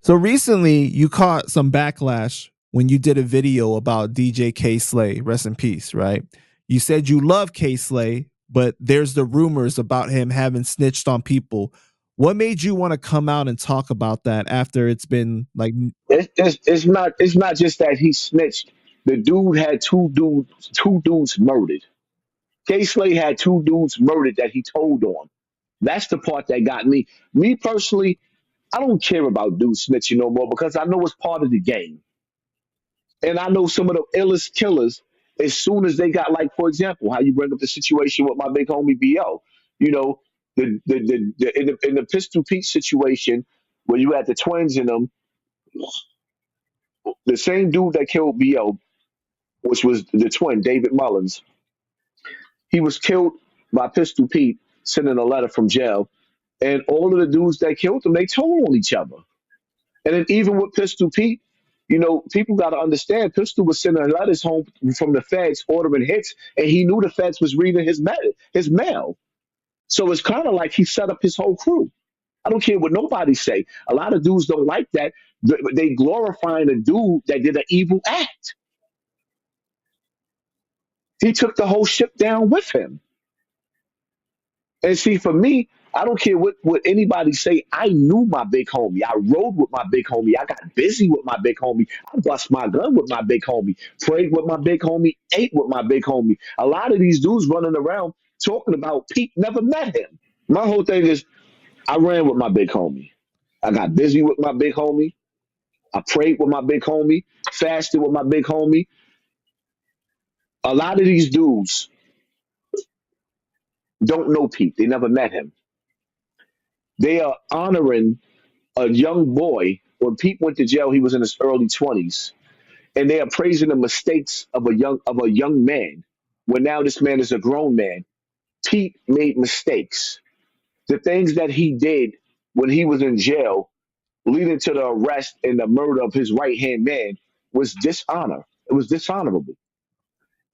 So recently, you caught some backlash when you did a video about DJ K Slay, rest in peace, right? You said you love K Slay, but there's the rumors about him having snitched on people. What made you want to come out and talk about that after it's been like, It's not just that he snitched. The dude had two dudes murdered. K Slay had two dudes murdered that he told on. That's the part that got me. Me personally, I don't care about dudes snitching no more because I know it's part of the game. And I know some of the illest killers, as soon as they got, like, for example, how you bring up the situation with my big homie BO. You know, in the Pistol Pete situation where you had the twins in them, the same dude that killed BO, which was the twin, David Mullins, he was killed by Pistol Pete sending a letter from jail. And all of the dudes that killed him, they told on each other. And then even with Pistol Pete, people got to understand Pistol was sending letters home from the feds ordering hits, and he knew the feds was reading his mail. So it's kind of like he set up his whole crew. I don't care what nobody say. A lot of dudes don't like that. They glorifying a dude that did an evil act. He took the whole ship down with him. And see, for me, I don't care what anybody say. I knew my big homie. I rode with my big homie. I got busy with my big homie. I bust my gun with my big homie. Prayed with my big homie. Ate with my big homie. A lot of these dudes running around talking about Pete never met him. My whole thing is I ran with my big homie. I got busy with my big homie. I prayed with my big homie. Fasted with my big homie. A lot of these dudes don't know Pete. They never met him. They are honoring a young boy. When Pete went to jail, he was in his early 20s, and they are praising the mistakes of a young man. When now this man is a grown man. Pete made mistakes. The things that he did when he was in jail, leading to the arrest and the murder of his right hand man, was dishonor. It was dishonorable.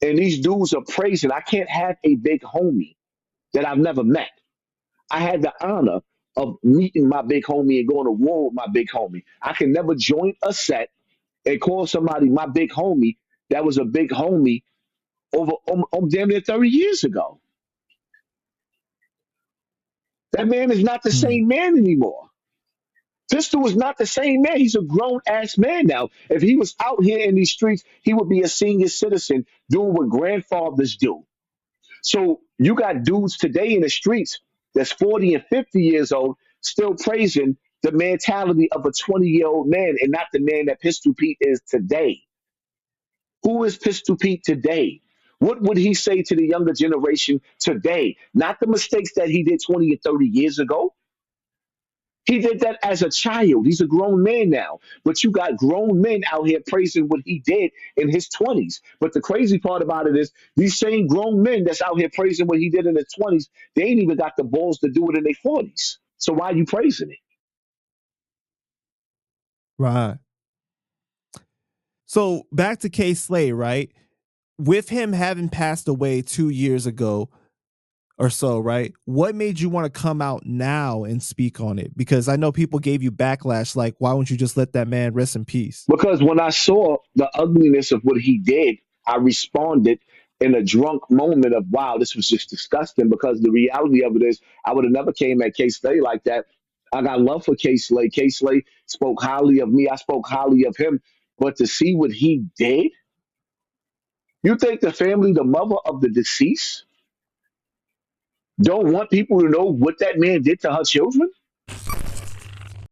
And these dudes are praising. I can't have a big homie that I've never met. I had the honor of meeting my big homie and going to war with my big homie. I can never join a set and call somebody my big homie that was a big homie over damn near 30 years ago. That man is not the hmm, same man anymore. Pistol is not the same man. He's a grown ass man now. If he was out here in these streets, he would be a senior citizen doing what grandfathers do. So you got dudes today in the streets that's 40 and 50 years old still praising the mentality of a 20-year-old man and not the man that Pistol Pete is today. Who is Pistol Pete today? What would he say to the younger generation today? Not the mistakes that he did 20 and 30 years ago. He did that as a child. He's a grown man now. But you got grown men out here praising what he did in his 20s. But the crazy part about it is these same grown men that's out here praising what he did in his 20s, they ain't even got the balls to do it in their 40s. So why are you praising it? right. So back to K Slay, right? With him having passed away 2 years ago or so, right? What made you want to come out now and speak on it? Because I know people gave you backlash, like, why won't you just let that man rest in peace? Because when I saw the ugliness of what he did, I responded in a drunk moment of, wow, this was just disgusting. Because the reality of it is, I would have never came at K Slay like that. I got love for K Slay. K Slay spoke highly of me. I spoke highly of him. But to see what he did, you think the family, the mother of the deceased, don't want people to know what that man did to her children?